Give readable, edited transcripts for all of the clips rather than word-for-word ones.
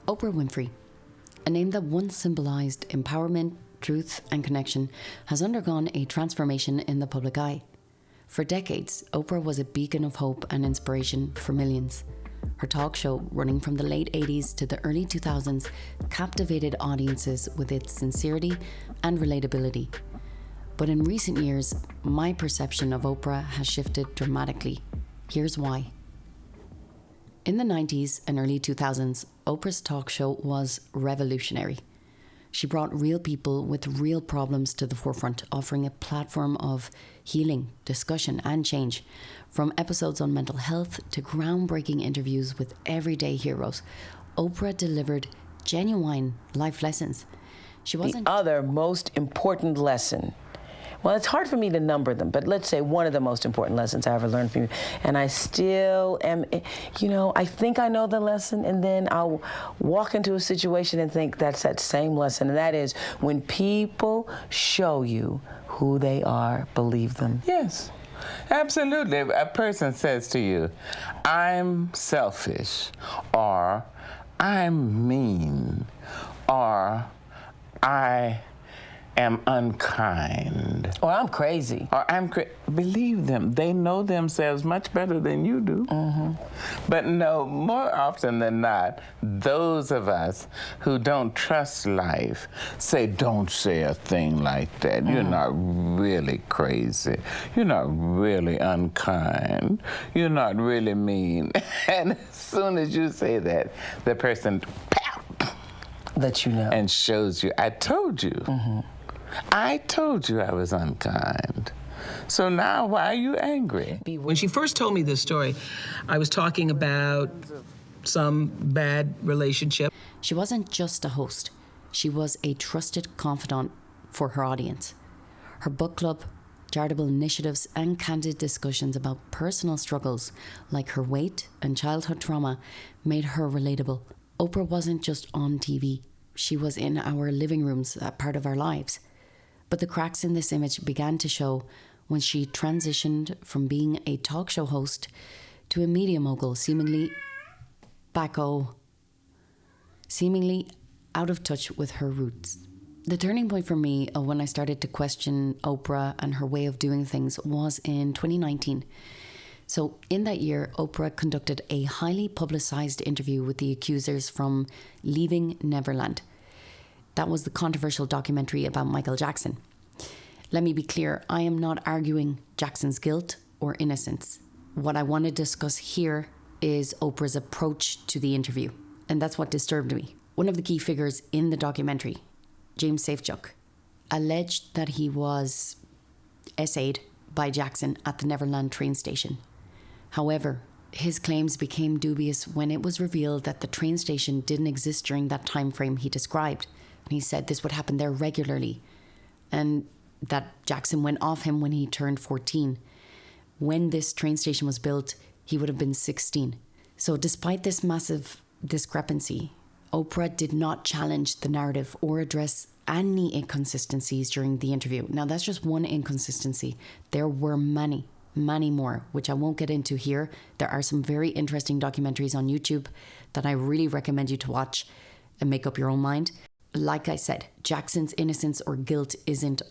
Oprah Winfrey, a name that once symbolized empowerment, truth, and connection, has undergone a transformation in the public eye. For decades, Oprah was a beacon of hope and inspiration for millions. Her talk show, running from the late 80s to the early 2000s, captivated audiences with its sincerity and relatability. But in recent years, my perception of Oprah has shifted dramatically. Here's why. In the 90s and early 2000s, Oprah's talk show was revolutionary. She brought real people with real problems to the forefront, offering a platform of healing, discussion, and change. From episodes on mental health to groundbreaking interviews with everyday heroes, Oprah delivered genuine life lessons. The other most important lesson, well, it's hard for me to number them, but let's say one of the most important lessons I ever learned from you, and I still am, I think I know the lesson, and then I'll walk into a situation and think that's that same lesson, and that is when people show you who they are, believe them. Yes, absolutely. A person says to you, I'm selfish, or I'm mean, or I am unkind. Or I'm crazy. Or believe them. They know themselves much better than you do. Mm-hmm. But no, more often than not, those of us who don't trust life say, don't say a thing like that. You're not really crazy. You're not really unkind. You're not really mean. And as soon as you say that, the person lets you know. And shows you, I told you. Mm-hmm. I told you I was unkind. So now why are you angry? When she first told me this story, I was talking about some bad relationship. She wasn't just a host. She was a trusted confidant for her audience. Her book club, charitable initiatives, and candid discussions about personal struggles like her weight and childhood trauma made her relatable. Oprah wasn't just on TV. She was in our living rooms, a part of our lives. But the cracks in this image began to show when she transitioned from being a talk show host to a media mogul, seemingly out of touch with her roots. The turning point for me when I started to question Oprah and her way of doing things was in 2019. So in that year, Oprah conducted a highly publicized interview with the accusers from Leaving Neverland. That was the controversial documentary about Michael Jackson. Let me be clear, I am not arguing Jackson's guilt or innocence. What I want to discuss here is Oprah's approach to the interview, and that's what disturbed me. One of the key figures in the documentary, James Safechuck, alleged that he was essayed by Jackson at the Neverland train station. However, his claims became dubious when it was revealed that the train station didn't exist during that time frame he described. He said this would happen there regularly, and that Jackson went off him when he turned 14. When this train station was built, he would have been 16. So despite this massive discrepancy, Oprah did not challenge the narrative or address any inconsistencies during the interview. Now, that's just one inconsistency. There were many more, which I won't get into here. There are some very interesting documentaries on YouTube that I really recommend you to watch and make up your own mind. Like I said, Jackson's innocence or guilt isn't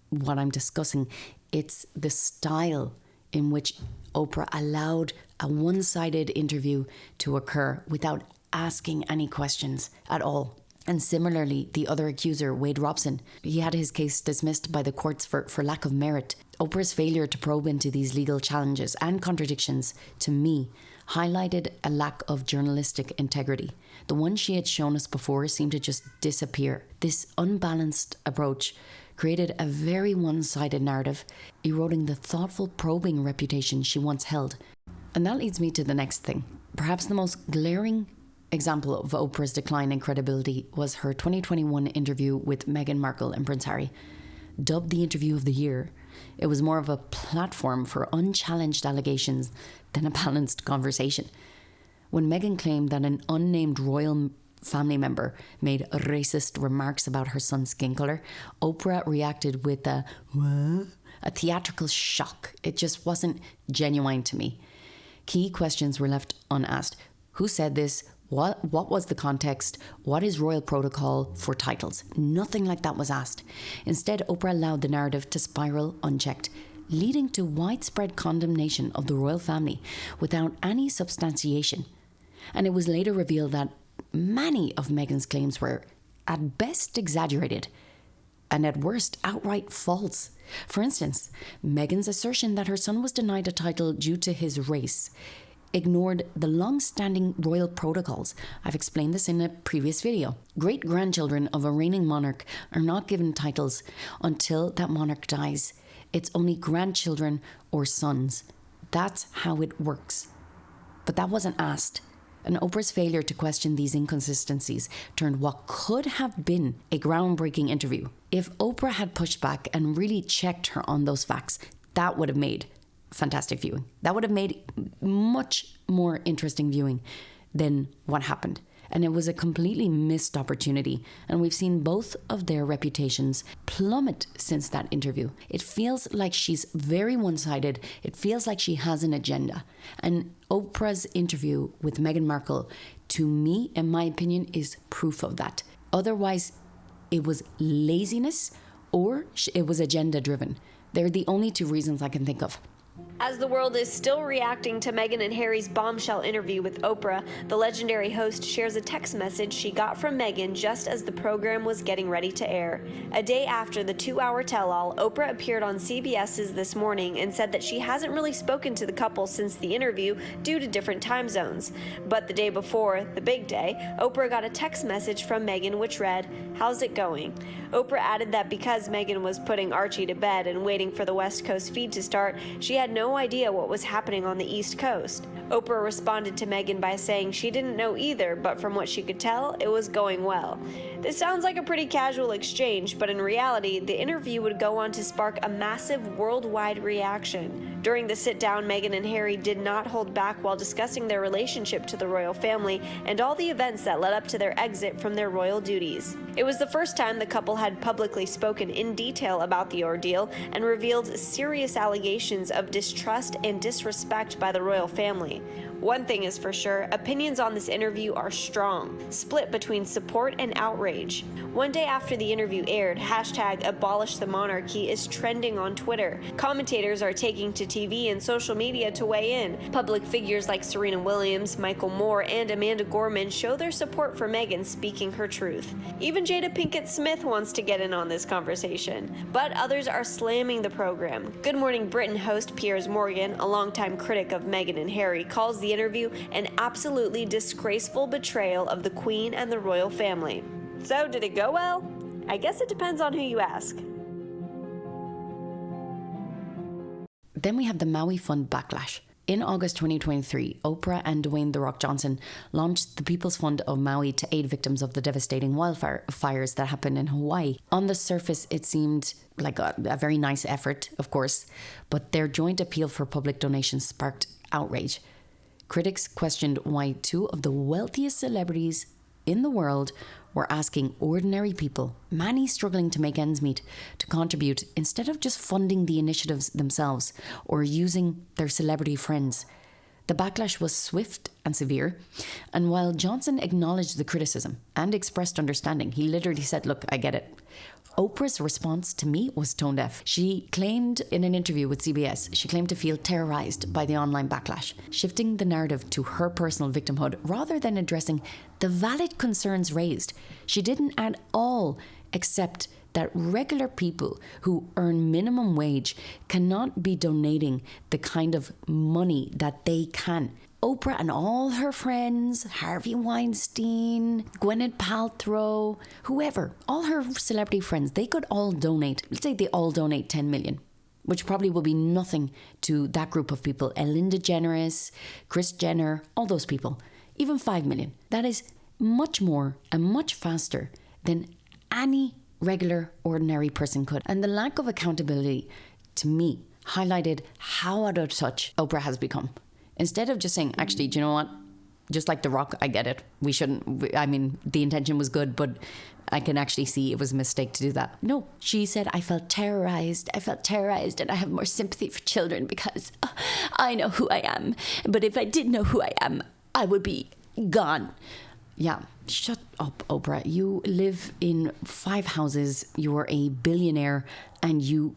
what I'm discussing. It's the style in which Oprah allowed a one-sided interview to occur without asking any questions at all. And similarly, the other accuser, Wade Robson, he had his case dismissed by the courts for lack of merit. Oprah's failure to probe into these legal challenges and contradictions, to me, highlighted a lack of journalistic integrity. The one she had shown us before seemed to just disappear. This unbalanced approach created a very one-sided narrative, eroding the thoughtful probing reputation she once held. And that leads me to the next thing. Perhaps the most glaring example of Oprah's decline in credibility was her 2021 interview with Meghan Markle and Prince Harry. Dubbed the interview of the year, it was more of a platform for unchallenged allegations than a balanced conversation. When Meghan claimed that an unnamed royal family member made racist remarks about her son's skin colour, Oprah reacted with a theatrical shock. It just wasn't genuine to me. Key questions were left unasked. Who said this? What was the context? What is royal protocol for titles? Nothing like that was asked. Instead, Oprah allowed the narrative to spiral unchecked, leading to widespread condemnation of the royal family without any substantiation. And it was later revealed that many of Meghan's claims were at best exaggerated and at worst outright false. For instance, Meghan's assertion that her son was denied a title due to his race ignored the long-standing royal protocols. I've explained this in a previous video. Great-grandchildren of a reigning monarch are not given titles until that monarch dies. It's only grandchildren or sons. That's how it works. But that wasn't asked. And Oprah's failure to question these inconsistencies turned what could have been a groundbreaking interview. If Oprah had pushed back and really checked her on those facts, that would have made fantastic viewing. That would have made much more interesting viewing than what happened. And it was a completely missed opportunity. And we've seen both of their reputations plummet since that interview. It feels like she's very one-sided. It feels like she has an agenda. And Oprah's interview with Meghan Markle, to me, in my opinion, is proof of that. Otherwise, it was laziness or it was agenda-driven. They're the only two reasons I can think of. As the world is still reacting to Meghan and Harry's bombshell interview with Oprah, the legendary host shares a text message she got from Meghan just as the program was getting ready to air. A day after the 2-hour tell-all, Oprah appeared on CBS's This Morning and said that she hasn't really spoken to the couple since the interview due to different time zones. But the day before, the big day, Oprah got a text message from Meghan which read, "How's it going?" Oprah added that because Meghan was putting Archie to bed and waiting for the West Coast feed to start, she had no idea what was happening on the East Coast. Oprah responded to Meghan by saying she didn't know either, but from what she could tell, it was going well. This sounds like a pretty casual exchange, but in reality, the interview would go on to spark a massive worldwide reaction. During the sit-down, Meghan and Harry did not hold back while discussing their relationship to the royal family and all the events that led up to their exit from their royal duties. It was the first time the couple had publicly spoken in detail about the ordeal and revealed serious allegations of distrust and disrespect by the royal family. One thing is for sure, opinions on this interview are strong, split between support and outrage. One day after the interview aired, #AbolishTheMonarchy is trending on Twitter. Commentators are taking to TV and social media to weigh in. Public figures like Serena Williams, Michael Moore, and Amanda Gorman show their support for Meghan speaking her truth. Even Jada Pinkett Smith wants to get in on this conversation, but others are slamming the program. Good Morning Britain host Piers Morgan, a longtime critic of Meghan and Harry, calls the interview an absolutely disgraceful betrayal of the Queen and the royal family. So, did it go well? I guess it depends on who you ask. Then we have the Maui Fund backlash. In August 2023, Oprah and Dwayne "The Rock" Johnson launched the People's Fund of Maui to aid victims of the devastating wildfires that happened in Hawaii. On the surface, it seemed like a very nice effort, of course, but their joint appeal for public donations sparked outrage. Critics questioned why two of the wealthiest celebrities in the world were asking ordinary people, many struggling to make ends meet, to contribute instead of just funding the initiatives themselves or using their celebrity friends. The backlash was swift and severe, and while Johnson acknowledged the criticism and expressed understanding, he literally said, "Look, I get it." Oprah's response to me was tone deaf. She claimed in an interview with CBS, she claimed to feel terrorized by the online backlash, shifting the narrative to her personal victimhood rather than addressing the valid concerns raised. She didn't at all accept that regular people who earn minimum wage cannot be donating the kind of money that they can. Oprah and all her friends, Harvey Weinstein, Gwyneth Paltrow, whoever, all her celebrity friends, they could all donate. Let's say they all donate 10 million, which probably will be nothing to that group of people. Ellen DeGeneres, Kris Jenner, all those people. Even 5 million. That is much more and much faster than any regular, ordinary person could. And the lack of accountability, to me, highlighted how out of touch Oprah has become. Instead of just saying, actually, do you know what? Just like The Rock, I get it. We shouldn't, I mean, the intention was good, but I can actually see it was a mistake to do that. No, she said, I felt terrorized, and I have more sympathy for children because I know who I am. But if I didn't know who I am, I would be gone. Yeah, shut up, Oprah. You live in 5 houses, you're a billionaire, and you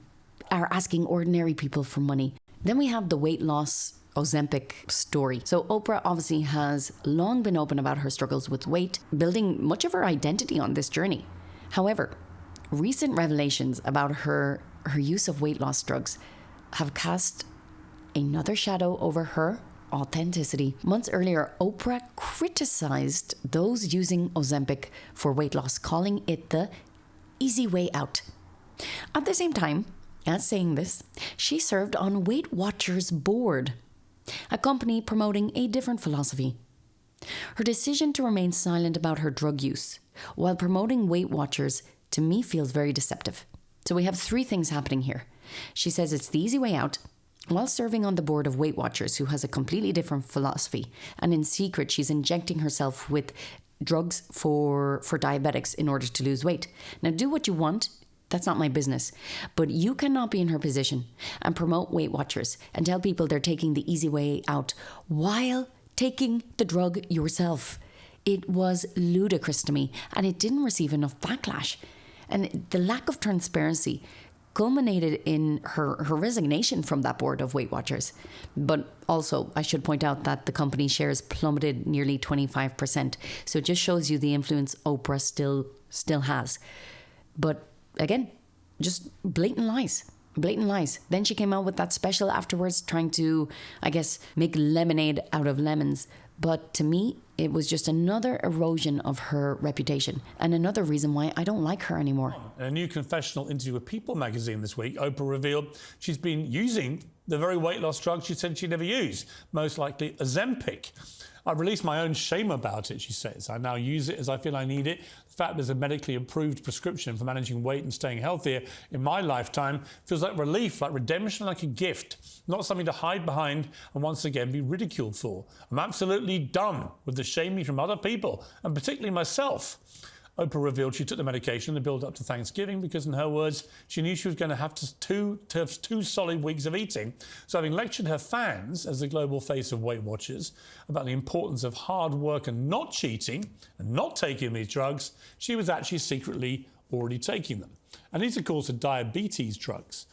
are asking ordinary people for money. Then we have the weight loss Ozempic story. So Oprah obviously has long been open about her struggles with weight, building much of her identity on this journey. However, recent revelations about her use of weight loss drugs have cast another shadow over her authenticity. Months earlier, Oprah criticized those using Ozempic for weight loss, calling it the easy way out. At the same time as saying this, she served on Weight Watchers' board, a company promoting a different philosophy. Her decision to remain silent about her drug use while promoting Weight Watchers, to me, feels very deceptive. So we have 3 things happening here. She says it's the easy way out, while serving on the board of Weight Watchers, who has a completely different philosophy. And in secret, she's injecting herself with drugs for diabetics in order to lose weight. Now, do what you want. That's not my business. But you cannot be in her position and promote Weight Watchers and tell people they're taking the easy way out while taking the drug yourself. It was ludicrous to me, and it didn't receive enough backlash. And the lack of transparency culminated in her resignation from that board of Weight Watchers. But also, I should point out that the company shares plummeted nearly 25%. So it just shows you the influence Oprah still has. But again, just blatant lies. Then she came out with that special afterwards, trying to, I guess, make lemonade out of lemons. But to me, it was just another erosion of her reputation and another reason why I don't like her anymore. In a new confessional interview with People magazine this week, Oprah revealed she's been using the very weight loss drug she said she'd never use, most likely Ozempic. I've released my own shame about it, she says. I now use it as I feel I need it. The fact there's a medically approved prescription for managing weight and staying healthier in my lifetime feels like relief, like redemption, like a gift, not something to hide behind and once again be ridiculed for. I'm absolutely done with the shaming from other people, and particularly myself. Oprah revealed she took the medication in the build up to Thanksgiving because, in her words, she knew she was going to have two solid weeks of eating. So having lectured her fans as the global face of Weight Watchers about the importance of hard work and not cheating and not taking these drugs, she was actually secretly already taking them. And these, of course, are diabetes drugs.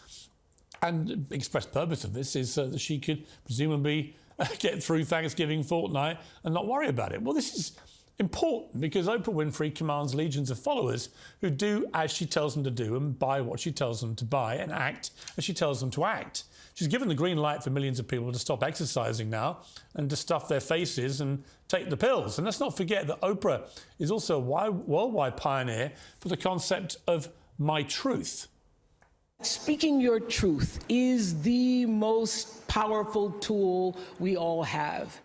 And the express purpose of this is that she could presumably get through Thanksgiving fortnight and not worry about it. Well, this is important because Oprah Winfrey commands legions of followers who do as she tells them to do and buy what she tells them to buy and act as she tells them to act. She's given the green light for millions of people to stop exercising now and to stuff their faces and take the pills. And let's not forget that Oprah is also a worldwide pioneer for the concept of my truth. Speaking your truth is the most powerful tool we all have.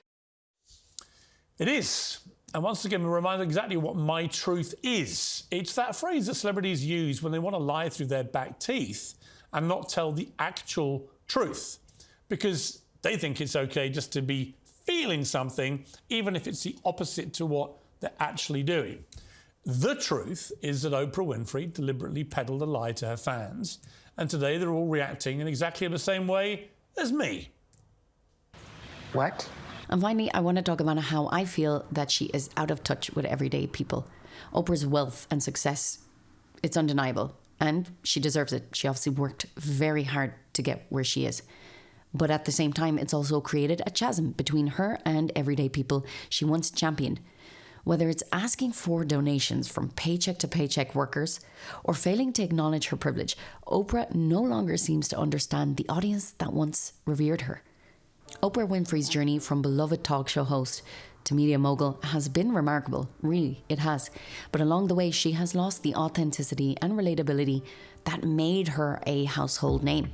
It is. And once again, we're reminded exactly what my truth is. It's that phrase that celebrities use when they want to lie through their back teeth and not tell the actual truth, because they think it's okay just to be feeling something, even if it's the opposite to what they're actually doing. The truth is that Oprah Winfrey deliberately peddled a lie to her fans, and today they're all reacting in exactly the same way as me. What? And finally, I want to talk about how I feel that she is out of touch with everyday people. Oprah's wealth and success, it's undeniable. And she deserves it. She obviously worked very hard to get where she is. But at the same time, it's also created a chasm between her and everyday people she once championed. Whether it's asking for donations from paycheck to paycheck workers or failing to acknowledge her privilege, Oprah no longer seems to understand the audience that once revered her. Oprah Winfrey's journey from beloved talk show host to media mogul has been remarkable. Really, it has. But along the way, she has lost the authenticity and relatability that made her a household name.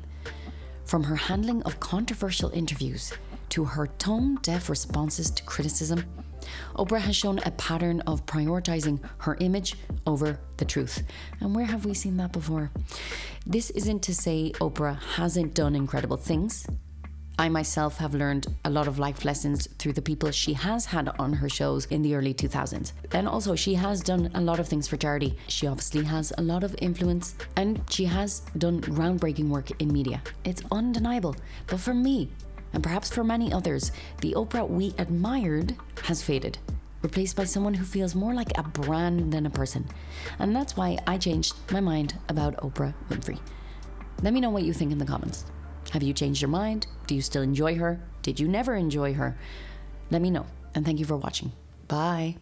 From her handling of controversial interviews to her tone-deaf responses to criticism, Oprah has shown a pattern of prioritizing her image over the truth. And where have we seen that before? This isn't to say Oprah hasn't done incredible things. I myself have learned a lot of life lessons through the people she has had on her shows in the early 2000s. And also, she has done a lot of things for charity. She obviously has a lot of influence and she has done groundbreaking work in media. It's undeniable. But for me, and perhaps for many others, the Oprah we admired has faded. replaced by someone who feels more like a brand than a person. And that's why I changed my mind about Oprah Winfrey. Let me know what you think in the comments. Have you changed your mind? Do you still enjoy her? Did you never enjoy her? Let me know. And thank you for watching. Bye.